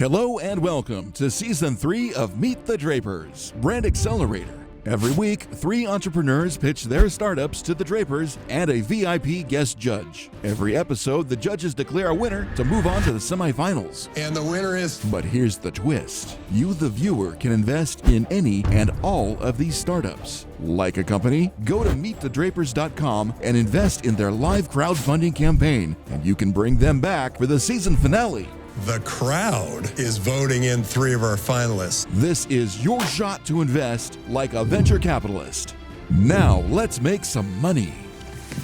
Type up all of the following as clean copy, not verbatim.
Hello and welcome to Season 3 of Meet the Drapers, Brand Accelerator. Every week, 3 entrepreneurs pitch their startups to the Drapers and a VIP guest judge. Every episode, the judges declare a winner to move on to the semifinals. And the winner is... But here's the twist. You, the viewer, can invest in any and all of these startups. Like a company? Go to meetthedrapers.com and invest in their live crowdfunding campaign, and you can bring them back for the season finale. The crowd is voting in 3 of our finalists. This is your shot to invest like a venture capitalist. Now, let's make some money.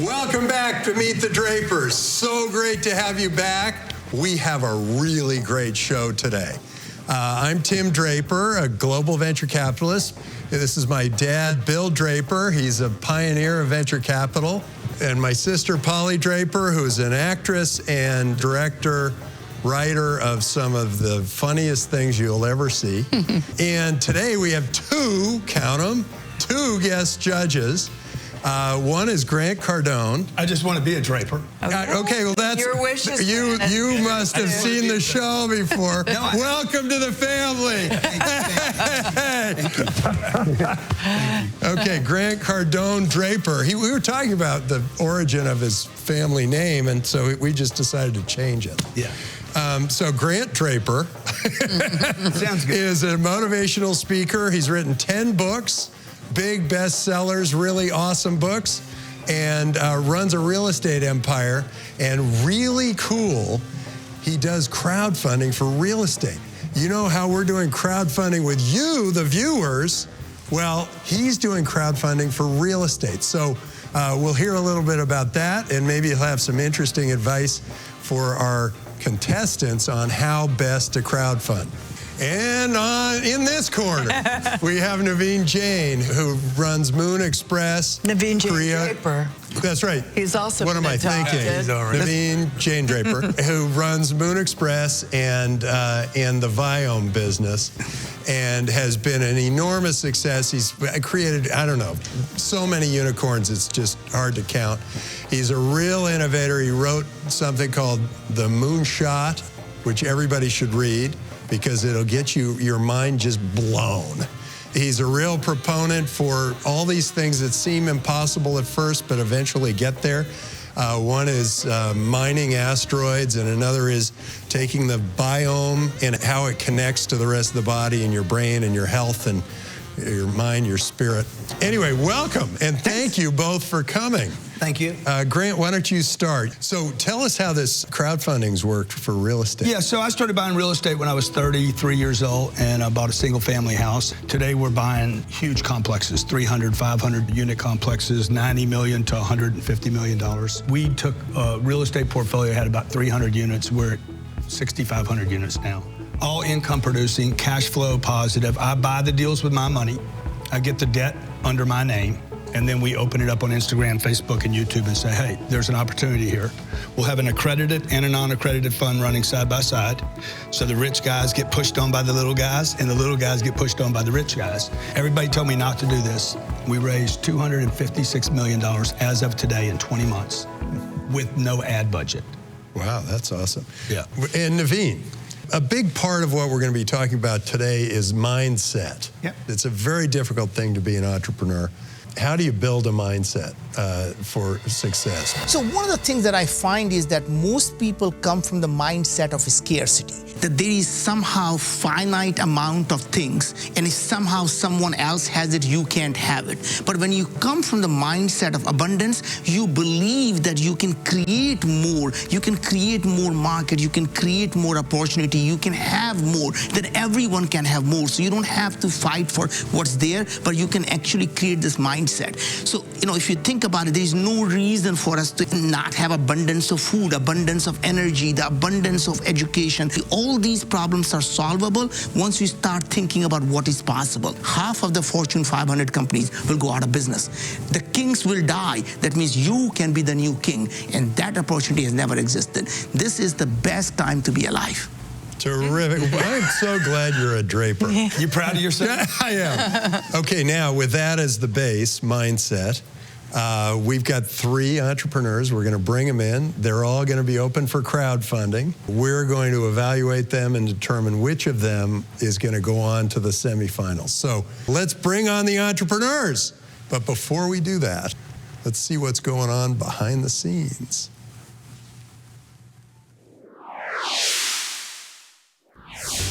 Welcome back to Meet the Drapers. So great to have you back. We have a really great show today. I'm Tim Draper, a global venture capitalist. This is my dad, Bill Draper. He's a pioneer of venture capital. And my sister, Polly Draper, who's an actress and director, writer of some of the funniest things you'll ever see. And today we have 2, count them, 2 guest judges. One is Grant Cardone. I just want to be a Draper. Okay, well that's your wishes. You must have seen the show before. No, Welcome to the family. Okay, Grant Cardone Draper. We were talking about the origin of his family name, and so we just decided to change it. Yeah. So Grant Draper Sounds good. is a motivational speaker. He's written 10 books, big bestsellers, really awesome books, and runs a real estate empire. And really cool, he does crowdfunding for real estate. You know how we're doing crowdfunding with you, the viewers? Well, he's doing crowdfunding for real estate. So we'll hear a little bit about that, and maybe he'll have some interesting advice for our contestants on how best to crowdfund. And in this corner, we have Naveen Jain, who runs Moon Express. Naveen Jain Korea. Draper. That's right. He's also What am I thinking? He's all right. Naveen Jain Draper, who runs Moon Express and the Viome business, and has been an enormous success. He's created, I don't know, so many unicorns, it's just hard to count. He's a real innovator. He wrote something called The Moonshot, which everybody should read, because it'll get your mind just blown. He's a real proponent for all these things that seem impossible at first, but eventually get there. One is mining asteroids, and another is taking the biome and how it connects to the rest of the body and your brain and your health and your mind, your spirit. Anyway, welcome, and thank you both for coming. Thank you. Grant, why don't you start? So tell us how this crowdfunding's worked for real estate. Yeah, so I started buying real estate when I was 33 years old, and I bought a single family house. Today we're buying huge complexes, 300, 500 unit complexes, $90 million to $150 million. We took a real estate portfolio, had about 300 units. We're at 6,500 units now. All income producing, cash flow positive. I buy the deals with my money. I get the debt under my name. And then we open it up on Instagram, Facebook, and YouTube and say, hey, there's an opportunity here. We'll have an accredited and a non-accredited fund running side by side. So the rich guys get pushed on by the little guys, and the little guys get pushed on by the rich guys. Everybody told me not to do this. We raised $256 million as of today in 20 months with no ad budget. Wow, that's awesome. Yeah. And Naveen, a big part of what we're going to be talking about today is mindset. Yep. It's a very difficult thing to be an entrepreneur. How do you build a mindset for success? So one of the things that I find is that most people come from the mindset of scarcity, that there is somehow finite amount of things, and if somehow someone else has it, you can't have it. But when you come from the mindset of abundance, you believe that you can create more market, you can create more opportunity, you can have more, that everyone can have more. So you don't have to fight for what's there, but you can actually create this mindset. So, if you think about it, there's no reason for us to not have abundance of food, abundance of energy, the abundance of education. All these problems are solvable once you start thinking about what is possible. Half of the Fortune 500 companies will go out of business. The kings will die. That means you can be the new king, and that opportunity has never existed. This is the best time to be alive. Terrific. I'm so glad you're a Draper. You proud of yourself? I am. Okay, now with that as the base, mindset, We've got 3 entrepreneurs. We're going to bring them in. They're all going to be open for crowdfunding. We're going to evaluate them and determine which of them is going to go on to the semifinals. So let's bring on the entrepreneurs. But before we do that, let's see what's going on behind the scenes.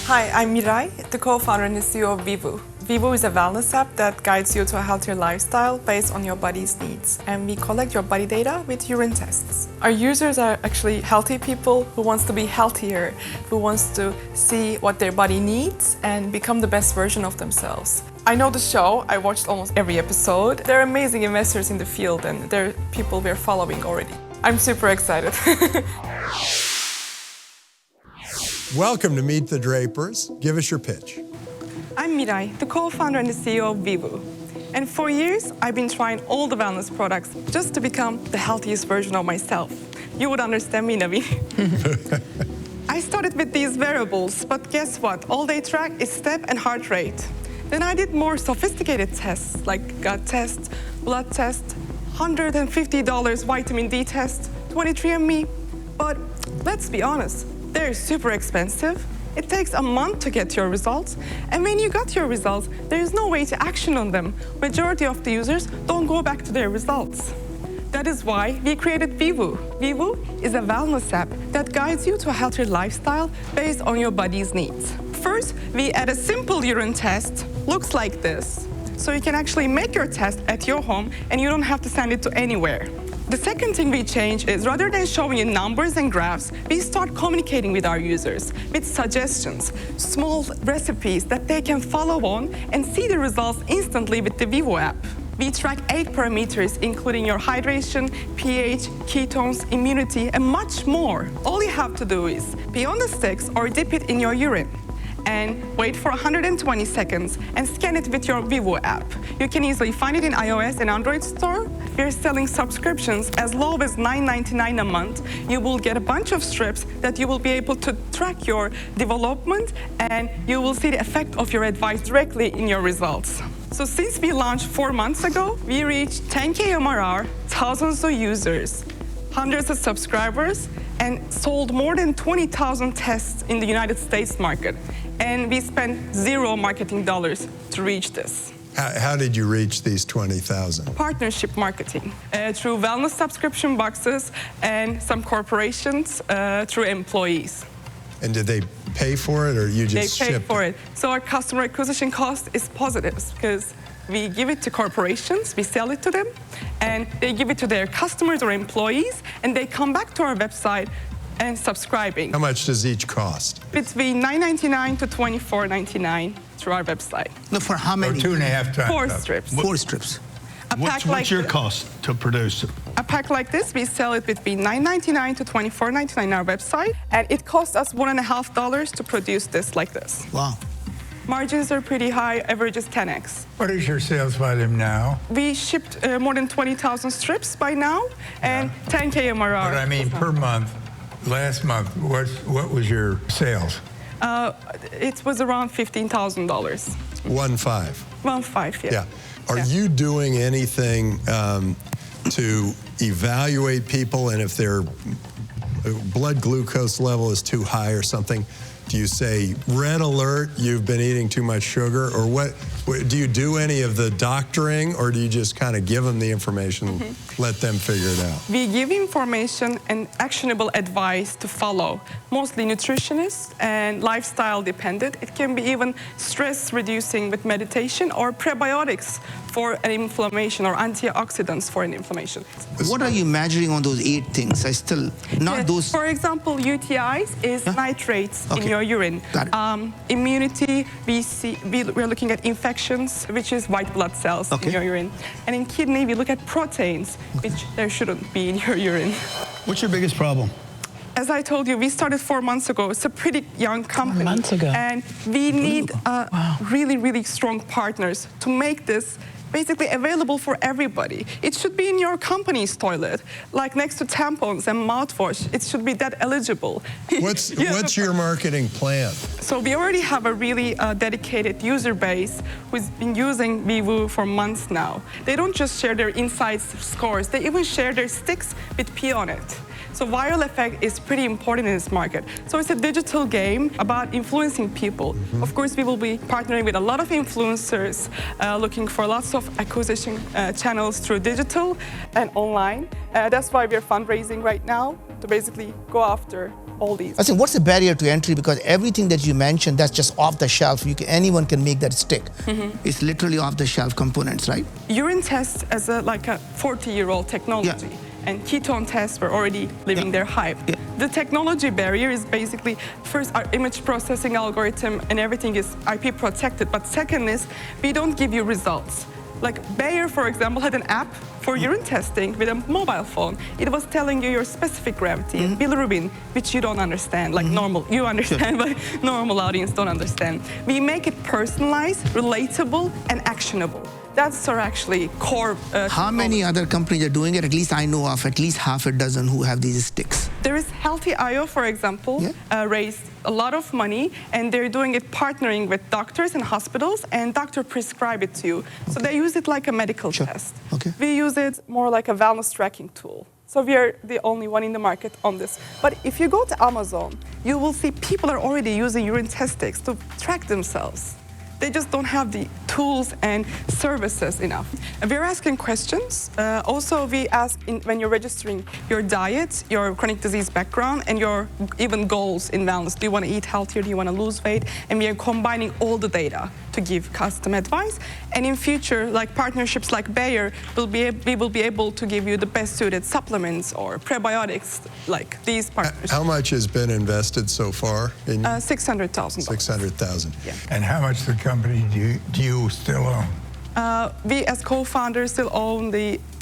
Hi, I'm Mirai, the co-founder and the CEO of Vivoo. Vivoo is a wellness app that guides you to a healthier lifestyle based on your body's needs. And we collect your body data with urine tests. Our users are actually healthy people who wants to be healthier, who wants to see what their body needs and become the best version of themselves. I know the show, I watched almost every episode. They're amazing investors in the field and they're people we're following already. I'm super excited. Welcome to Meet the Drapers. Give us your pitch. I'm Mirai, the co-founder and the CEO of Vivoo. And for years, I've been trying all the wellness products just to become the healthiest version of myself. You would understand me, Naveen. I started with these wearables, but guess what? All they track is step and heart rate. Then I did more sophisticated tests, like gut test, blood test, $150 vitamin D test, 23andMe. But let's be honest, they're super expensive. It takes a month to get your results. And when you got your results, there is no way to action on them. Majority of the users don't go back to their results. That is why we created Vivoo. Vivoo is a wellness app that guides you to a healthier lifestyle based on your body's needs. First, we add a simple urine test. Looks like this. So you can actually make your test at your home and you don't have to send it to anywhere. The second thing we change is rather than showing you numbers and graphs, we start communicating with our users with suggestions, small recipes that they can follow on and see the results instantly with the Vivoo app. We track 8 parameters, including your hydration, pH, ketones, immunity, and much more. All you have to do is pee on the sticks or dip it in your urine and wait for 120 seconds and scan it with your Vivoo app. You can easily find it in iOS and Android store. We're selling subscriptions as low as $9.99 a month. You will get a bunch of strips that you will be able to track your development and you will see the effect of your advice directly in your results. So since we launched 4 months ago, we reached 10K MRR, thousands of users, hundreds of subscribers, and sold more than 20,000 tests in the United States market. And we spent $0 marketing dollars to reach this. How did you reach these 20,000? Partnership marketing through wellness subscription boxes and some corporations through employees. And did they pay for it or you just shipped it? They pay for it. So our customer acquisition cost is positive because we give it to corporations, we sell it to them, and they give it to their customers or employees, and they come back to our website and subscribing. How much does each cost? Between $9.99 to $24.99 through our website. No, for how many? 2.5 times. 4 strips. 4 strips. What's your cost to produce? A pack like this, we sell it between $9.99 to $24.99 on our website, and it costs us $1.50 to produce this like this. Wow. Margins are pretty high, average is 10x. What is your sales volume now? We shipped more than 20,000 strips by now, and 10K MRR. But I mean per month. Last month, what was your sales? It was around $15,000. 1.5. 1.5, yeah. Yeah. Are you doing anything to evaluate people, and if their blood glucose level is too high or something, do you say, red alert, you've been eating too much sugar? Or what do you do any of the doctoring, or do you just kind of give them the information, let them figure it out? We give information and actionable advice to follow, mostly nutritionists and lifestyle dependent. It can be even stress reducing with meditation or prebiotics for an inflammation or antioxidants for an inflammation. What are you measuring on those 8 things? I still, not those. For example, UTIs is nitrates in your urine. Got it. Immunity, we're looking at infections, which is white blood cells in your urine. And in kidney, we look at proteins, which there shouldn't be in your urine. What's your biggest problem? As I told you, we started 4 months ago. It's a pretty young company. 4 months ago. And we need really, really strong partners to make this basically available for everybody. It should be in your company's toilet, like next to tampons and mouthwash. It should be that eligible. What's your marketing plan? So we already have a really dedicated user base who's been using Vivoo for months now. They don't just share their insights scores, they even share their sticks with pee on it. So viral effect is pretty important in this market. So it's a digital game about influencing people. Of course, we will be partnering with a lot of influencers, looking for lots of acquisition channels through digital and online. That's why we're fundraising right now to basically go after all these. I think what's the barrier to entry? Because everything that you mentioned, that's just off the shelf. Anyone can make that stick. It's literally off the shelf components, right? Urine test as like a 40-year-old technology. Yeah. And ketone tests were already living their hype. Yeah. The technology barrier is basically, first, our image processing algorithm and everything is IP protected, but second is, we don't give you results. Like Bayer, for example, had an app for urine testing with a mobile phone. It was telling you your specific gravity and bilirubin, which you don't understand, like normal, you understand, but normal audience don't understand. We make it personalized, relatable, and actionable. That's our actually core. How many other companies are doing it? At least I know of at least half a dozen who have these sticks. There is Healthy.io, for example, raised a lot of money, and they're doing it partnering with doctors and hospitals, and doctor prescribe it to you. So they use it like a medical test. Okay. We use it more like a wellness tracking tool. So we are the only one in the market on this. But if you go to Amazon, you will see people are already using urine test sticks to track themselves. They just don't have the tools and services enough. And we're asking questions. Also, we ask when you're registering your diet, your chronic disease background, and your even goals in wellness. Do you want to eat healthier? Do you want to lose weight? And we are combining all the data to give custom advice. And in future, like partnerships like Bayer, we will be able to give you the best suited supplements or prebiotics, like these partners. How much has been invested so far? In $600,000. $600,000. Yeah. And how much the company do you still own? We as co-founders still own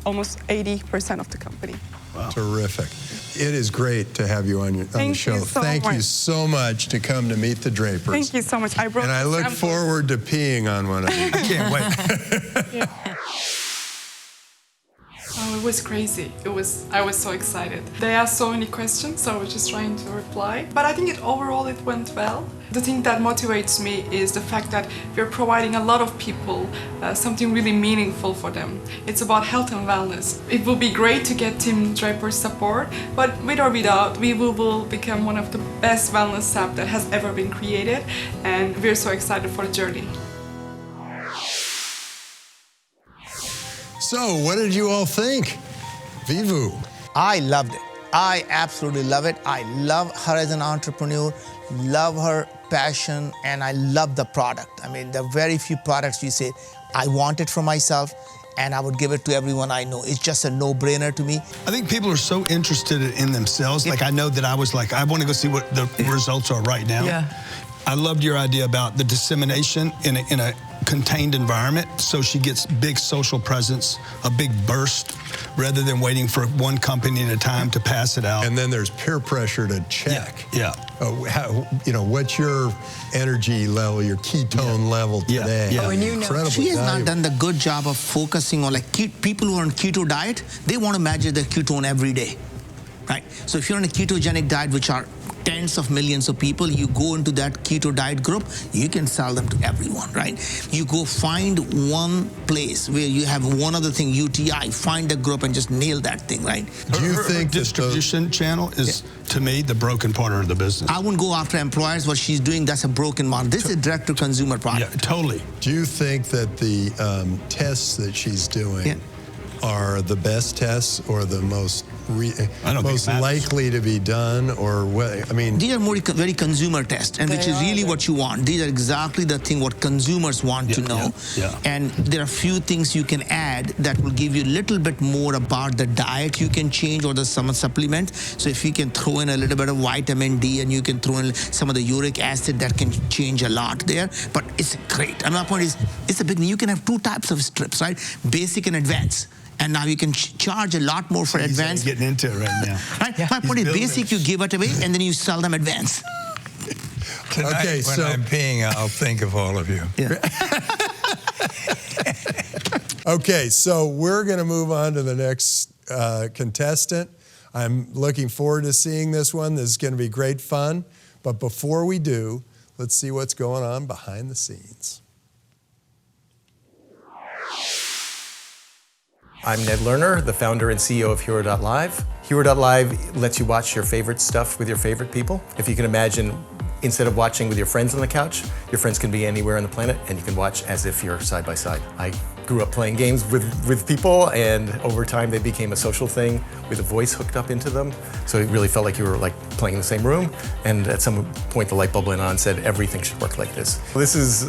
almost 80% of the company. Wow. Terrific. It is great to have you on the show. Thank you so much to come to Meet the Drapers. Thank you so much. And I look forward to peeing on one of these. I can't wait. Oh, it was crazy. I was so excited. They asked so many questions, so I was just trying to reply. But I think overall it went well. The thing that motivates me is the fact that we're providing a lot of people something really meaningful for them. It's about health and wellness. It will be great to get Team Draper's support, but with or without, we will become one of the best wellness app that has ever been created, and we're so excited for the journey. So, what did you all think? Vivoo. I loved it. I absolutely love it. I love her as an entrepreneur, love her passion, and I love the product. I mean, there are very few products you say, I want it for myself, and I would give it to everyone I know. It's just a no-brainer to me. I think people are so interested in themselves. Like, I know that I was like, I want to go see what the results are right now. Yeah. I loved your idea about the dissemination in a contained environment, so she gets big social presence, a big burst, rather than waiting for one company at a time to pass it out. And then there's peer pressure to check. Yeah. What's your energy level, your ketone level today? Yeah. Incredibly She has valuable. not done the good job of focusing on people who are on keto diet, they want to measure their ketone every day, right? So if you're on a ketogenic diet, which are tens of millions of people, you go into that keto diet group, you can sell them to everyone, right? You go find one place where you have one other thing, UTI, find a group and just nail that thing, right? Do you think her distribution channel is, to me, the broken part of the business? I wouldn't go after employers. What she's doing, that's a broken model. This is a direct-to-consumer product. Yeah, totally. Do you think that the tests that she's doing are the best tests or the most likely to be done, or what? I mean, these are more very consumer tests, and which is really what you want. These are exactly the thing what consumers want to know. And there are few things you can add that will give you a little bit more about the diet you can change or some supplement. So if you can throw in a little bit of vitamin D and you can throw in some of the uric acid, that can change a lot there. But it's great. And my point is, it's a big. You can have two types of strips, right? Basic and advanced. And now you can charge a lot more for advanced. Getting into it right now. Right? My point is, basic, you give it away, and then you sell them advanced. Tonight, when I'm peeing, I'll think of all of you. Yeah. Okay, so we're going to move on to the next contestant. I'm looking forward to seeing this one. This is going to be great fun. But before we do, let's see what's going on behind the scenes. I'm Ned Lerner, the founder and CEO of Hearo.Live. Hearo.Live lets you watch your favorite stuff with your favorite people. If you can imagine, instead of watching with your friends on the couch, your friends can be anywhere on the planet and you can watch as if you're side by side. I grew up playing games with people, and over time they became a social thing with a voice hooked up into them. So it really felt like you were like playing in the same room, and at some point the light bulb went on and said everything should work like this. This is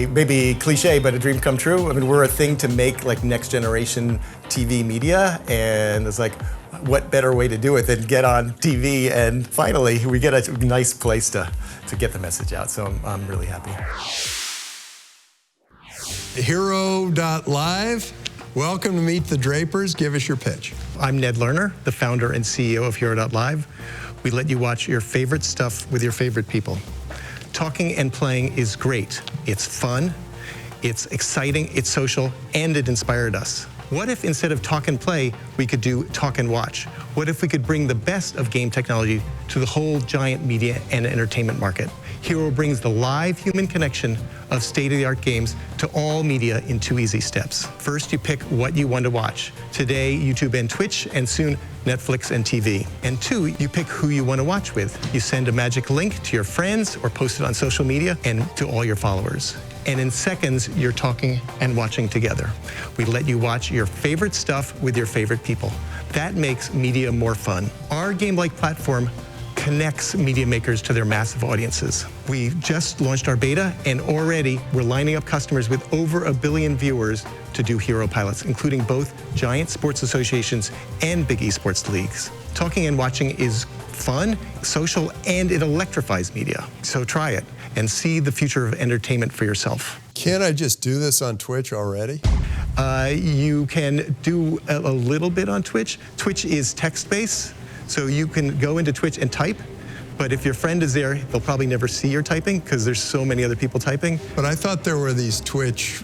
maybe cliche, but a dream come true. I mean, we're a thing to make like next generation TV media, and it's like, what better way to do it than get on TV, and finally we get a nice place to get the message out. So I'm really happy. Hearo.Live, welcome to Meet the Drapers. Give us your pitch. I'm Ned Lerner, the founder and CEO of Hearo.Live. We let you watch your favorite stuff with your favorite people. Talking and playing is great. It's fun, it's exciting, it's social, and it inspired us. What if instead of talk and play, we could do talk and watch? What if we could bring the best of game technology to the whole giant media and entertainment market? Hearo brings the live human connection of state-of-the-art games to all media in 2 easy steps. First, you pick what you want to watch. Today, YouTube and Twitch, and soon, Netflix and TV. And 2, you pick who you want to watch with. You send a magic link to your friends or post it on social media and to all your followers. And in seconds, you're talking and watching together. We let you watch your favorite stuff with your favorite people. That makes media more fun. Our game-like platform connects media makers to their massive audiences. We just launched our beta, and already we're lining up customers with over 1 billion viewers to do Hearo pilots, including both giant sports associations and big esports leagues. Talking and watching is fun, social, and it electrifies media. So try it and see the future of entertainment for yourself. Can't I just do this on Twitch already? You can do a little bit on Twitch. Twitch is text-based, so you can go into Twitch and type, but if your friend is there, they'll probably never see your typing because there's so many other people typing. But I thought there were these Twitch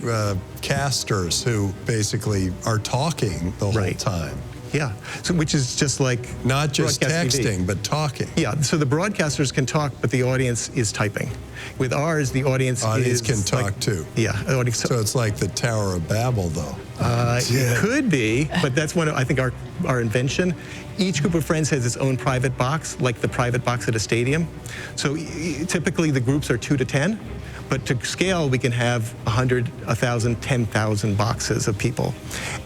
casters who basically are talking the whole time. Yeah, so which is just like not just texting, TV. But talking. Yeah, so the broadcasters can talk, but the audience is typing. With ours, the audience can talk too. Yeah, the audience. So it's like the Tower of Babel, though. It could be, but that's one of, I think, our invention. Each group of friends has its own private box, like the private box at a stadium. So typically the groups are 2 to 10. But to scale, we can have 100, 1,000, 10,000 boxes of people.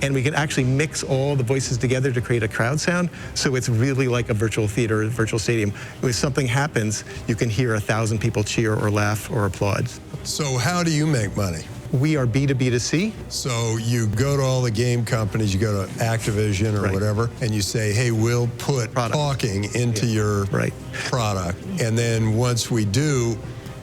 And we can actually mix all the voices together to create a crowd sound. So it's really like a virtual theater, a virtual stadium. If something happens, you can hear 1,000 people cheer or laugh or applaud. So how do you make money? We are B2B2C. So you go to all the game companies, you go to Activision or whatever, and you say, hey, we'll put talking into your product. And then once we do,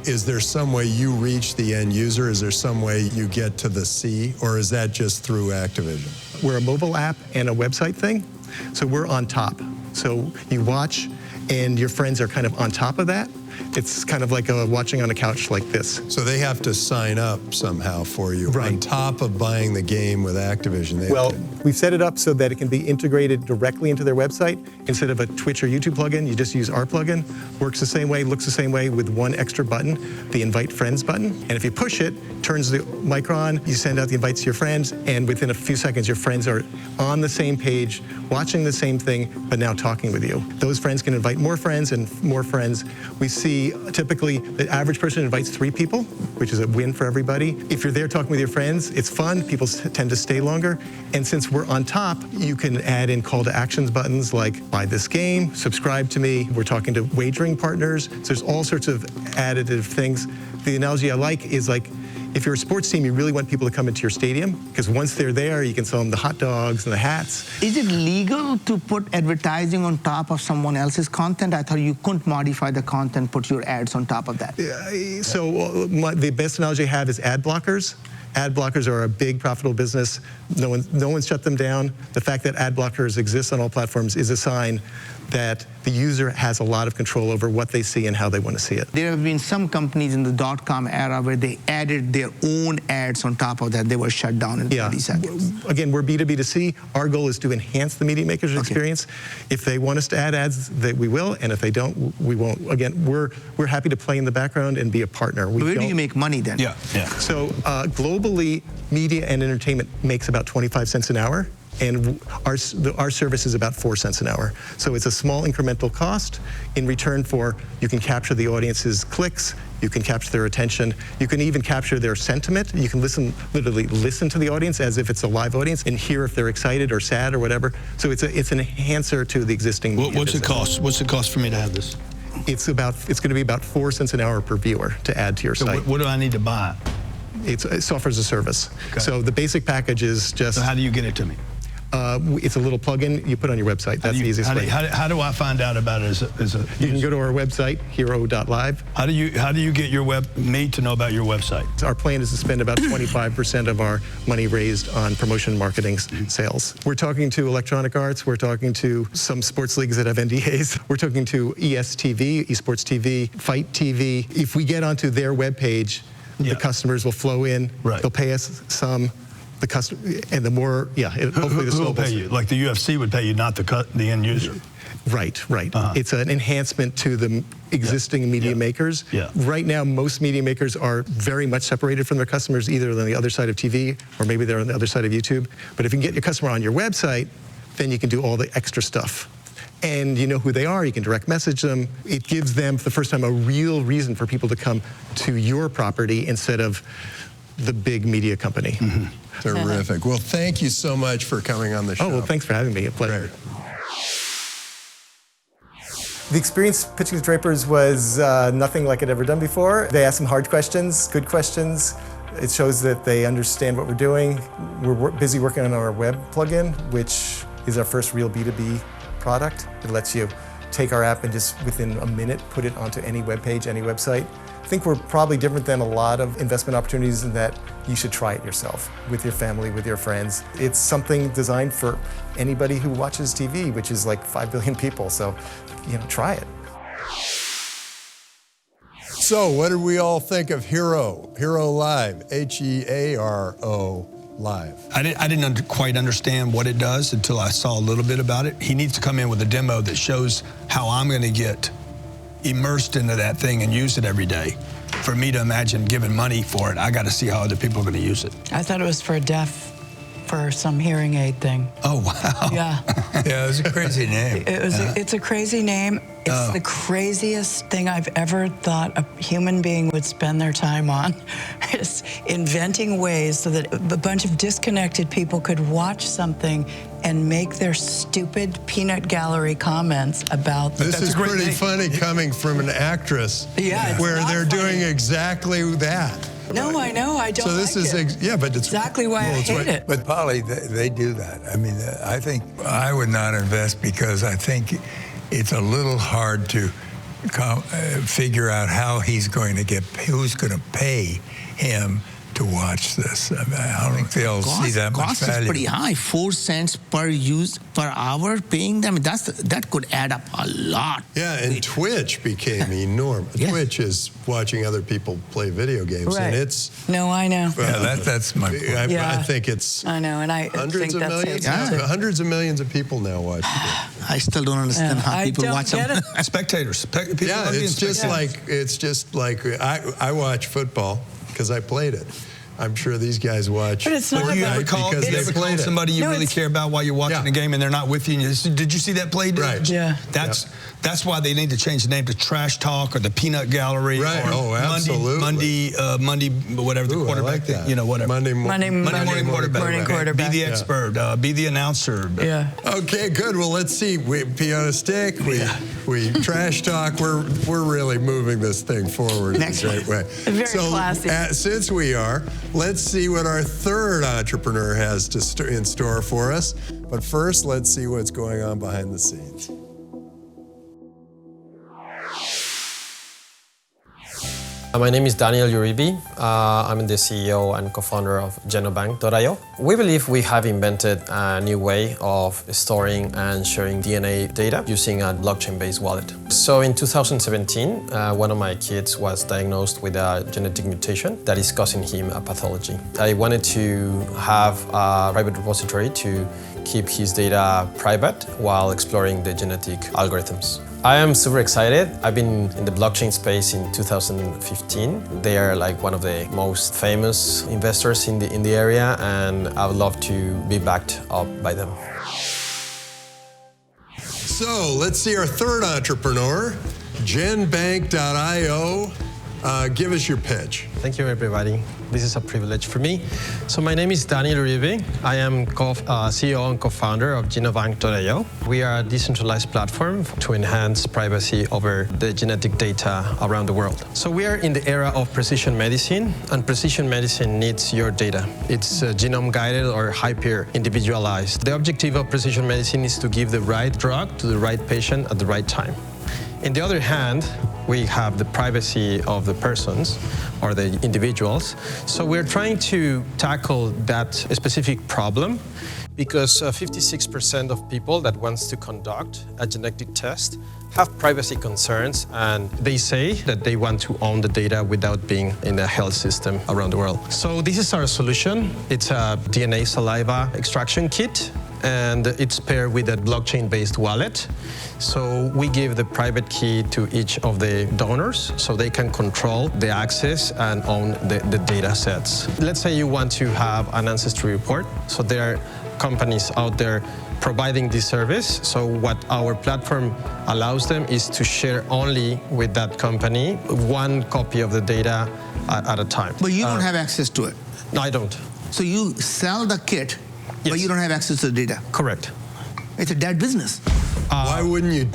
is there some way you reach the end user? Is there some way you get to the C, or is that just through Activision? We're a mobile app and a website thing, so we're on top. So you watch, and your friends are kind of on top of that. It's kind of like watching on a couch like this. So they have to sign up somehow for you, on top of buying the game with Activision. Well, we've set it up so that it can be integrated directly into their website. Instead of a Twitch or YouTube plugin, you just use our plugin. Works the same way, looks the same way with one extra button, the Invite Friends button. And if you push it, turns the mic on, you send out the invites to your friends, and within a few seconds, your friends are on the same page, watching the same thing, but now talking with you. Those friends can invite more friends and more friends. We see typically the average person invites 3 people, which is a win for everybody. If you're there talking with your friends, it's fun. People tend to stay longer. And since we're on top, you can add in call to actions buttons like buy this game, subscribe to me. We're talking to wagering partners. So there's all sorts of additive things. The analogy I like is like, if you're a sports team, you really want people to come into your stadium because once they're there, you can sell them the hot dogs and the hats. Is it legal to put advertising on top of someone else's content? I thought you couldn't modify the content, put your ads on top of that. So the best analogy I have is ad blockers. Ad blockers are a big profitable business. No one's shut them down. The fact that ad blockers exist on all platforms is a sign that the user has a lot of control over what they see and how they want to see it. There have been some companies in the .com era where they added their own ads on top of that, they were shut down in 30 seconds. Again, we're B2B2C. Our goal is to enhance the media maker's experience. If they want us to add ads, that we will, and if they don't, we won't. Again, we're happy to play in the background and be a partner. Where do you make money then? Yeah. So globally, media and entertainment makes about 25 cents an hour, and our service is about 4 cents an hour. So it's a small incremental cost in return for you can capture the audience's clicks, you can capture their attention, you can even capture their sentiment. You can literally listen to the audience as if it's a live audience and hear if they're excited or sad or whatever. So it's an enhancer to the existing media What's it business. cost? What's it cost for me to have this? It's going to be about 4 cents an hour per viewer to add to your So site. what do I need to buy? It's software as a service. Okay. So the basic package is just. So how do you get it to me? It's a little plugin you put on your website. That's the easiest way. How do I find out about it as a You can go to our website, Hearo.Live. How do you get me to know about your website? Our plan is to spend about 25% of our money raised on promotion, marketing, sales. We're talking to Electronic Arts. We're talking to some sports leagues that have NDAs. We're talking to ESTV, Esports TV, Fight TV. If we get onto their webpage, the customers will flow in. Right. They'll pay us some. The customer, and the more, hopefully the who will pay you? Like the UFC would pay you, not the end user. Right. It's an enhancement to the existing media makers. Yeah. Right now, most media makers are very much separated from their customers, either on the other side of TV or maybe they're on the other side of YouTube. But if you can get your customer on your website, then you can do all the extra stuff. And you know who they are, you can direct message them. It gives them, for the first time, a real reason for people to come to your property instead of the big media company. Terrific. Well, thank you so much for coming on the show. Oh, well, thanks for having me. A pleasure. The experience pitching with Drapers was nothing like I'd ever done before. They asked some hard questions, good questions. It shows that they understand what we're doing. We're busy working on our web plugin, which is our first real B2B product. It lets you take our app and just within a minute put it onto any web page, any website. I think we're probably different than a lot of investment opportunities in that you should try it yourself, with your family, with your friends. It's something designed for anybody who watches TV, which is like 5 billion people, so try it. So what did we all think of Hearo.Live, Hearo Live? I didn't quite understand what it does until I saw a little bit about it. He needs to come in with a demo that shows how I'm going to get immersed into that thing and use it every day. For me to imagine giving money for it, I got to see how other people are going to use it. I thought it was for some hearing aid thing. Oh, wow. Yeah. Yeah, it was a crazy name. It's a crazy name. It's the craziest thing I've ever thought a human being would spend their time on. Is inventing ways so that a bunch of disconnected people could watch something and make their stupid peanut gallery comments about them. This is pretty funny coming from an actress where they're doing exactly that. No, I know, I don't So this like is, it. but it's exactly why I hate it. But Polly, they do that. I mean, I think I would not invest because I think it's a little hard to figure out how he's going to who's going to pay him to watch this. I mean, I don't think they'll see that much Cost value. is pretty high, 4 cents per hour paying them. That could add up a lot. Yeah, and Twitch became enormous. Yes. Twitch is watching other people play video games, Right. and it's. No, I know. Yeah, that's my point. I think it's. I know, and I Hundreds think of that's millions. it. Hundreds of millions of people now watch it. I still don't understand how I people don't watch get them. it. Spectators. People Yeah, love being it's just spectators. like I watch football because I played it. I'm sure these guys watch. But it's not Or you about- ever call, because they played it. somebody you No, really it's- care about while you're watching the game and they're not with you? And you say, did you see that play? Dude? Right. Yeah. That's why they need to change the name to Trash Talk or the Peanut Gallery. Right. Or Oh, absolutely. Monday, whatever the Ooh, I quarterback like thing, that. whatever. Monday morning quarterback. Morning quarterback. Be the expert. Be the announcer. Yeah. Okay, good. Well, let's see. We piano stick. We trash talk. We're really moving this thing forward in a great way. Very classy. Since we are, let's see what our third entrepreneur has in store for us. But first, let's see what's going on behind the scenes. My name is Daniel Uribe. I'm the CEO and co-founder of Genobank.io. We believe we have invented a new way of storing and sharing DNA data using a blockchain-based wallet. So in 2017, one of my kids was diagnosed with a genetic mutation that is causing him a pathology. I wanted to have a private repository to keep his data private while exploring the genetic algorithms. I am super excited. I've been in the blockchain space in 2015. They are like one of the most famous investors in the area, and I would love to be backed up by them. So let's see our third entrepreneur, Genobank.io. Give us your pitch. Thank you, everybody. This is a privilege for me. So my name is Daniel Uribe. I am CEO and co-founder of Genobank.io. We are a decentralized platform to enhance privacy over the genetic data around the world. So we are in the era of precision medicine, and precision medicine needs your data. It's genome-guided or hyper-individualized. The objective of precision medicine is to give the right drug to the right patient at the right time. On the other hand, we have the privacy of the persons or the individuals. So we're trying to tackle that specific problem because 56% of people that wants to conduct a genetic test have privacy concerns, and they say that they want to own the data without being in the health system around the world. So this is our solution. It's a DNA saliva extraction kit, and it's paired with a blockchain-based wallet. So we give the private key to each of the donors so they can control the access and own the data sets. Let's say you want to have an ancestry report. So there are companies out there providing this service. So what our platform allows them is to share only with that company one copy of the data at a time. But you don't have access to it. No, I don't. So you sell the kit, but you don't have access to the data. Correct. It's a dead business. Why wouldn't you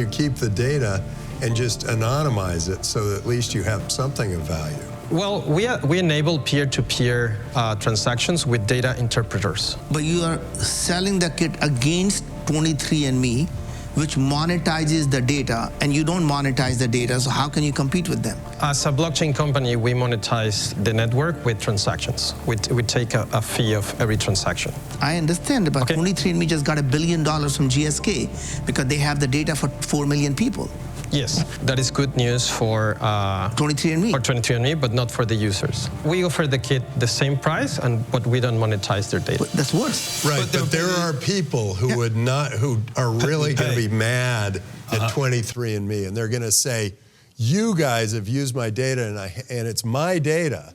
keep the data and just anonymize it so that at least you have something of value? Well, we enable peer-to-peer transactions with data interpreters. But you are selling the kit against 23andMe, which monetizes the data, and you don't monetize the data, so how can you compete with them? As a blockchain company, we monetize the network with transactions. We take a fee of every transaction. I understand, but 23andMe just got $1 billion from GSK because they have the data for 4 million people. Yes, that is good news for 23andMe. For 23andMe, but not for the users. We offer the kit the same price, but we don't monetize their data. But that's worse. Right, but there are people who would not, who are really going to be mad at 23andMe, and they're going to say, "You guys have used my data, and it's my data,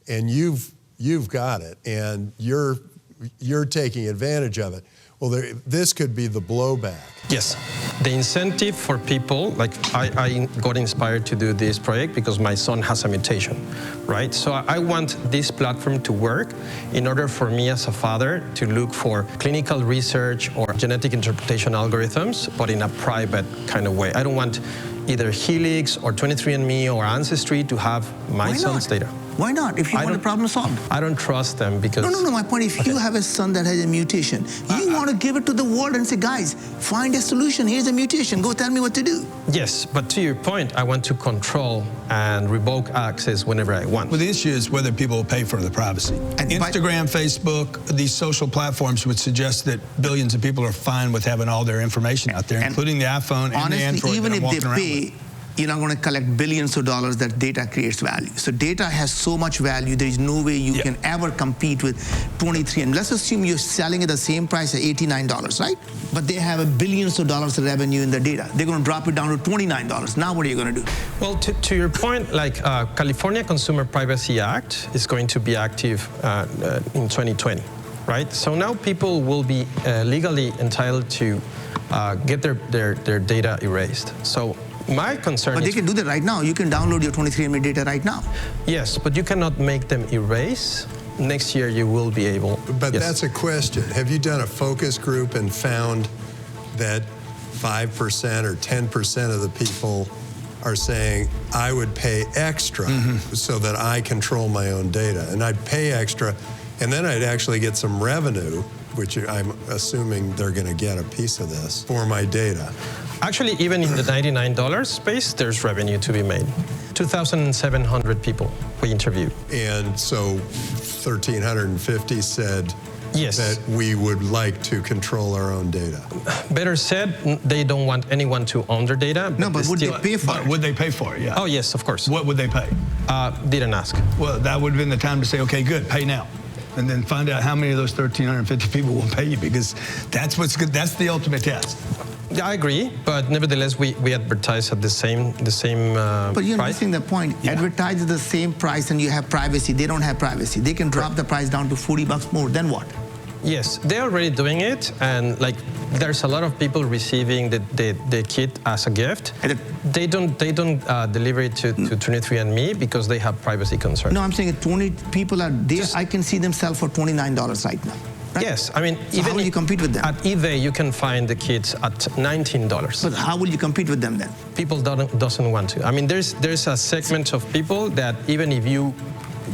and you've got it, and you're taking advantage of it." Well, this could be the blowback. Yes. The incentive for people, like I got inspired to do this project because my son has a mutation, right? So I want this platform to work in order for me as a father to look for clinical research or genetic interpretation algorithms, but in a private kind of way. I don't want either Helix or 23andMe or Ancestry to have my son's data. Why not? If you want the problem solved. I don't trust them because... No, my point, if you have a son that has a mutation, you want to give it to the world and say, guys, find a solution, here's a mutation, go tell me what to do. Yes, but to your point, I want to control and revoke access whenever I want. Well, the issue is whether people will pay for the privacy. And Instagram, Facebook, these social platforms would suggest that billions of people are fine with having all their information out there, including the iPhone and the Android even that I'm if they walking pay, around with. You're not going to collect billions of dollars. That data creates value. So data has so much value, there is no way you can ever compete with 23. And let's assume you're selling at the same price at $89, right? But they have billions of dollars of revenue in the data. They're going to drop it down to $29. Now what are you going to do? Well, to your point, like California Consumer Privacy Act is going to be active in 2020, right? So now people will be legally entitled to get their data erased. So my concern But they can do that right now. You can download your 23andMe data right now. Yes, but you cannot make them erase. Next year you will be able. But that's a question. Have you done a focus group and found that 5% or 10% of the people are saying, I would pay extra so that I control my own data, and I'd pay extra, and then I'd actually get some revenue, which I'm assuming they're going to get a piece of this, for my data. Actually, even in the $99 space, there's revenue to be made. 2,700 people we interviewed. And so 1,350 said Yes. that we would like to control our own data. Better said, they don't want anyone to own their data. No, but would they pay for it? Would they pay for it? Yeah. Oh, yes, of course. What would they pay? Didn't ask. Well, that would have been the time to say, okay, good, pay now. And then find out how many of those 1,350 people will pay you, because that's what's good. That's the ultimate test. Yeah, I agree, but nevertheless, we advertise at the same But you're price. missing the point. Yeah. Advertise at the same price and you have privacy. They don't have privacy. They can drop the price down to $40 more. Then what? Yes, they're already doing it, and like there's a lot of people receiving the kit as a gift. And They don't deliver it to 23andMe because they have privacy concerns. No, I'm saying 20 people are there. I can see them sell for $29 right now. Right? Yes, I mean, So how will you compete with them? At eBay, you can find the kits at $19. But how will you compete with them then? People doesn't want to. I mean, there's a segment of people that even if you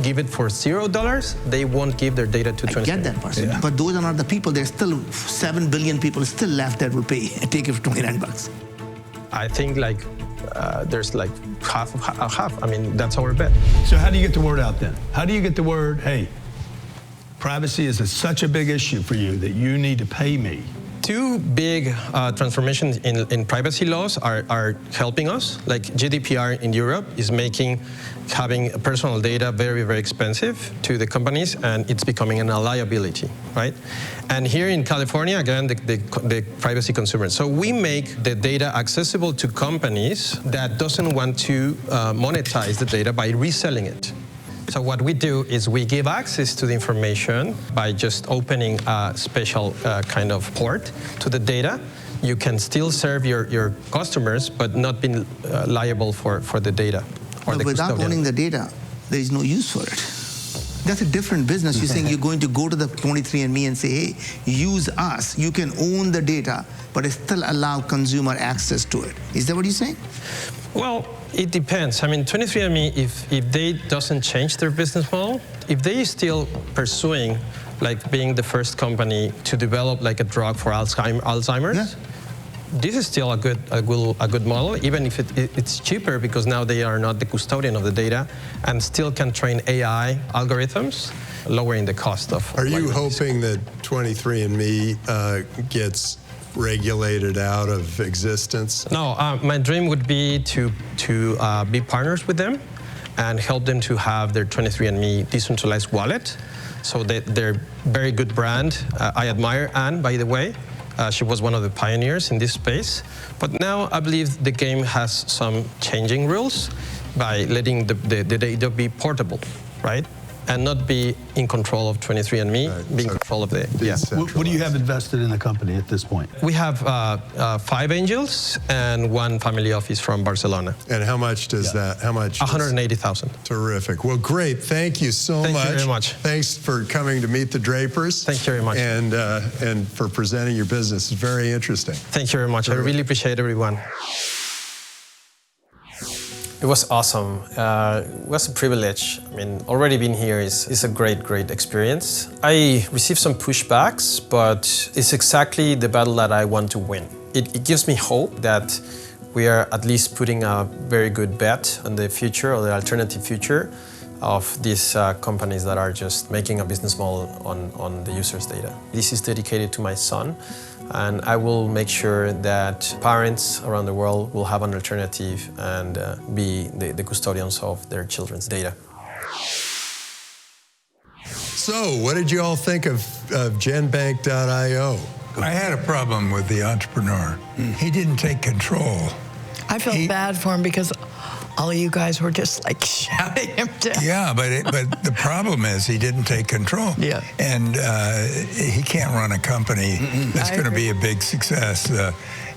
give it for $0, they won't give their data to 23andMe. I get that person. Yeah. But those are not the people. There's still 7 billion people still left that will pay and take it for $29. I think like there's like half. I mean, that's our bet. So how do you get the word out then? How do you get the word, hey, privacy is such a big issue for you that you need to pay me? Two big transformations in privacy laws are helping us. Like GDPR in Europe is making having personal data very, very expensive to the companies, and it's becoming a liability, right? And here in California, again, the privacy consumers. So we make the data accessible to companies that doesn't want to monetize the data by reselling it. So what we do is we give access to the information by just opening a special kind of port to the data. You can still serve your customers, but not be liable for the data. Or But the without custodian. owning the data, there is no use for it. That's a different business. You're saying you're going to go to the 23andMe and say, hey, use us. You can own the data, but still allow consumer access to it. Is that what you're saying? Well, it depends. I mean, 23andMe, if they doesn't change their business model, if they still pursuing like being the first company to develop like a drug for Alzheimer's, Yeah. this is still a good model, even if it's cheaper because now they are not the custodian of the data and still can train AI algorithms, lowering the cost of. Are you hoping that 23andMe gets regulated out of existence? No, my dream would be to be partners with them and help them to have their 23andMe decentralized wallet. So they're very good brand. I admire Anne, by the way. She was one of the pioneers in this space. But now I believe the game has some changing rules by letting the data be portable, right? And not be in control of 23andMe, be in control of the, yeah. What do you have invested in the company at this point? We have 5 angels and 1 family office from Barcelona. And how much does that, how much? 180,000. Terrific. Well, great. Thank you so much. Thank you very much. Thanks for coming to meet the Drapers. Thank you very much. And for presenting your business. It's very interesting. Thank you very much. I really appreciate everyone. It was awesome. It was a privilege. I mean, already being here is a great experience. I received some pushbacks, but it's exactly the battle that I want to win. It gives me hope that we are at least putting a very good bet on the future or the alternative future of these companies that are just making a business model on the user's data. This is dedicated to my son, and I will make sure that parents around the world will have an alternative and be the custodians of their children's data. So, what did you all think of genbank.io? I had a problem with the entrepreneur. He didn't take control. I felt bad for him because all of you guys were just like shouting him down. Yeah, but the problem is he didn't take control. Yeah. And he can't run a company that's going to be a big success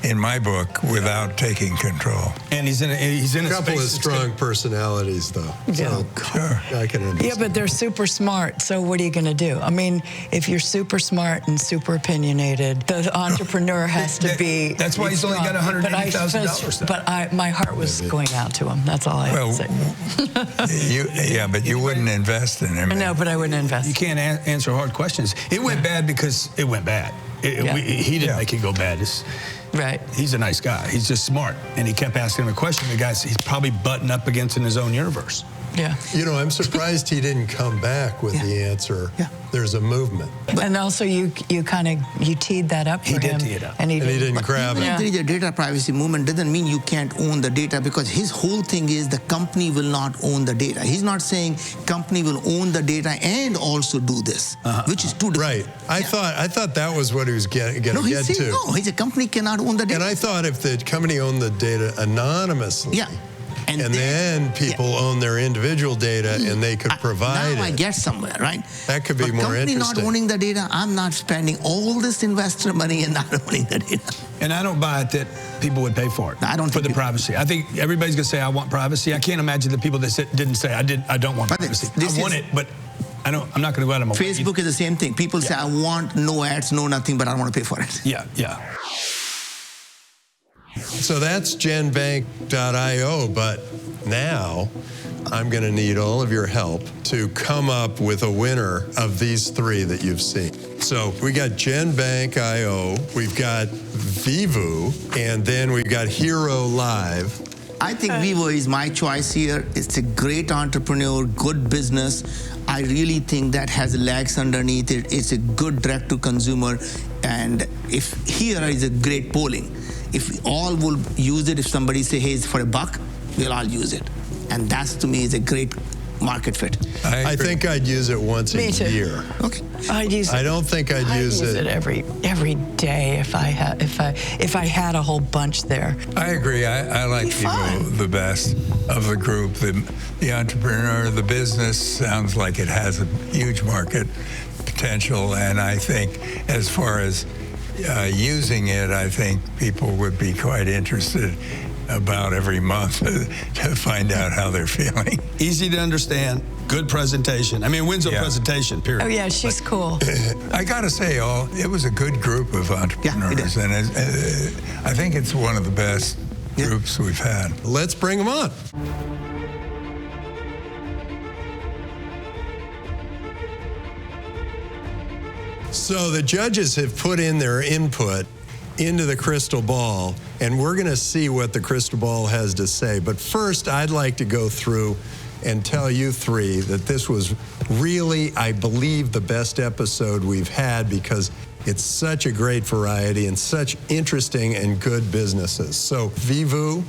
in my book without taking control. And he's in a couple of space strong personalities, though. Yeah. So, Sure. I can understand. Yeah, but they're super smart, so what are you going to do? I mean, if you're super smart and super opinionated, the entrepreneur has to be That's why he's only got $180,000. But my heart was going out to him. That's all I have to say. But you wouldn't invest in him. No, but I wouldn't invest. You can't answer hard questions. It went bad because it went bad. He didn't make it go bad. Right. He's a nice guy. He's just smart. And he kept asking him a question. The guy's, he's probably butting up against in his own universe. Yeah. You know, I'm surprised he didn't come back with the answer. Yeah. There's a movement. And also you teed that up for him. He did tee it up. And he didn't grab it. Even if there is a data privacy movement, doesn't mean you can't own the data, because his whole thing is the company will not own the data. He's not saying company will own the data and also do this, which is two different. Right. I thought that was what he was going to get to. No, he's a company cannot own the data. And I thought if the company owned the data anonymously, and then people own their individual data and they could provide now it. I get somewhere, right? That could be more company interesting. not owning the data, I'm not spending all this investor money and not owning the data. And I don't buy it that people would pay for it. I don't for think the privacy. I think everybody's gonna say I want privacy. I can't imagine the people that didn't say I don't want privacy. I want it, but I'm not gonna go out of my way. Facebook is the same thing. People say I want no ads, no nothing, but I don't want to pay for it. Yeah. So that's genbank.io, but now I'm going to need all of your help to come up with a winner of these three that you've seen. So we got genbank.io, we've got Vivoo, and then we've got Hearo.Live. I think Vivo is my choice here. It's a great entrepreneur, good business. I really think that has legs underneath it. It's a good direct-to-consumer, and if here is a great polling. If we all will use it, if somebody say, hey, it's for $1, we'll all use it. And that's, to me, is a great market fit. I think I'd use it once a year. Okay. I'd use it. I don't think I'd use it every day if I had a whole bunch there. I agree. I like Vivoo the best of the group. The entrepreneur, the business sounds like it has a huge market potential, and I think as far as using it, I think people would be quite interested about every month to find out how they're feeling. Easy to understand, good presentation. I mean, Windsor presentation, period. Oh yeah, she's cool. I gotta say, it was a good group of entrepreneurs, and I think it's one of the best groups we've had. Let's bring them on. So the judges have put in their input into the crystal ball, and we're going to see what the crystal ball has to say. But first, I'd like to go through and tell you three that this was really, I believe, the best episode we've had, because it's such a great variety and such interesting and good businesses. So Vivoo,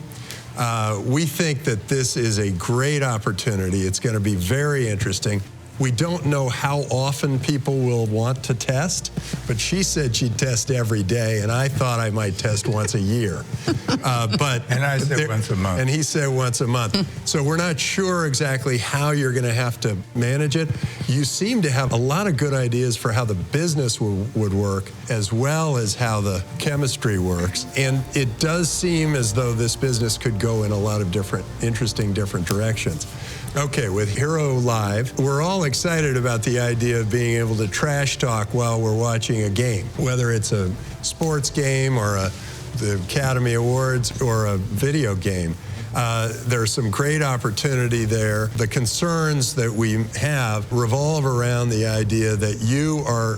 we think that this is a great opportunity. It's going to be very interesting. We don't know how often people will want to test, but she said she'd test every day, and I thought I might test once a year. And I said once a month. And he said once a month. So we're not sure exactly how you're going to have to manage it. You seem to have a lot of good ideas for how the business would work, as well as how the chemistry works. And it does seem as though this business could go in a lot of interesting directions. Okay, with Hearo.Live, we're all excited about the idea of being able to trash talk while we're watching a game, whether it's a sports game or the Academy Awards or a video game. There's some great opportunity there. The concerns that we have revolve around the idea that you are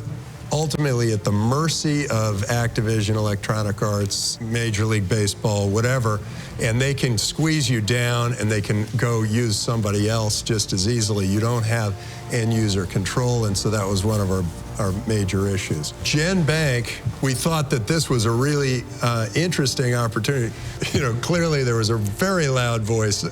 ultimately at the mercy of Activision, Electronic Arts, Major League Baseball, whatever, and they can squeeze you down and they can go use somebody else just as easily. You don't have end user control, and so that was one of our major issues. GenBank, we thought that this was a really interesting opportunity. You know, clearly there was a very loud voice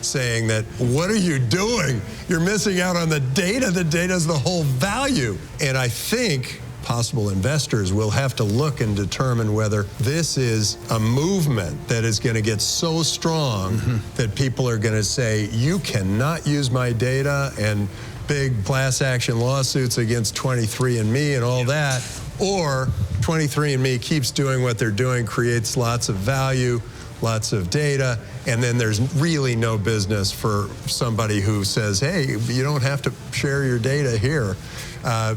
saying that, what are you doing? You're missing out on the data. The data is the whole value. And I think possible investors will have to look and determine whether this is a movement that is going to get so strong that people are going to say, you cannot use my data, and big class action lawsuits against 23andMe and all that, or 23andMe keeps doing what they're doing, creates lots of value, lots of data, and then there's really no business for somebody who says, hey, you don't have to share your data here,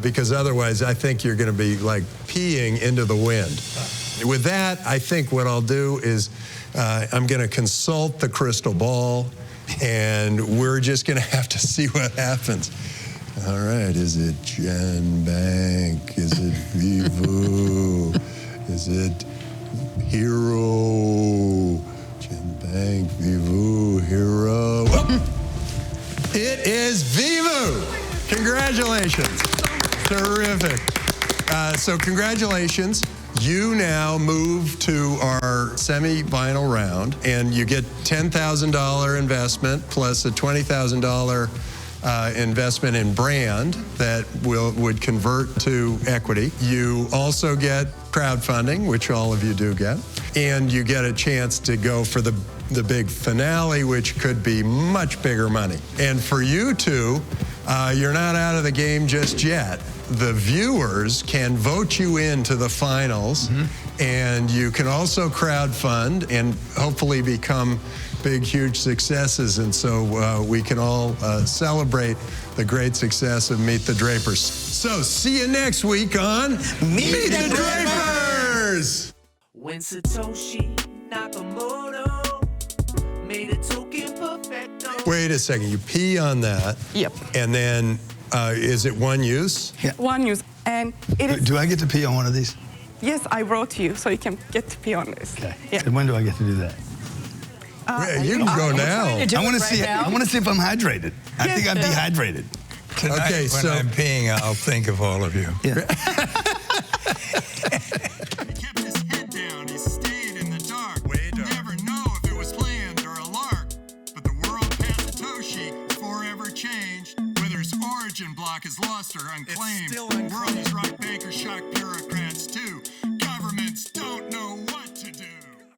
because otherwise I think you're going to be like peeing into the wind. With that, I think what I'll do is I'm going to consult the crystal ball, and we're just going to have to see what happens. All right, is it GenBank? Is it Vivoo? Is it Hearo. Bank, Vivoo, Hearo. It is Vivoo. Congratulations. Terrific. So congratulations. You now move to our semi-final round, and you get $10,000 investment plus a $20,000 investment in brand that would convert to equity. You also get crowdfunding, which all of you do get, and you get a chance to go for the big finale, which could be much bigger money. And for you two, you're not out of the game just yet. The viewers can vote you into the finals, and you can also crowdfund and hopefully become big, huge successes. And so we can all celebrate the great success of Meet the Drapers. So see you next week on Meet the Drapers! When Satoshi Nakamoto made a token perfecto. Wait a second, you pee on that. Yep. And then, is it one use? Yeah. One use. And it is... Do I get to pee on one of these? Yes, I wrote you, so you can get to pee on this. Okay. Yeah. And when do I get to do that? You can go now. I want to see. I want to see if I'm hydrated. I think I'm dehydrated. Tonight, Okay, when so- I'm peeing, I'll think of all of you. Yeah. He kept his head down. He stayed in the dark. Never know if it was planned or a lark. But the world past Satoshi forever changed. Whether his origin block is lost or unclaimed. World is rock banker shock pure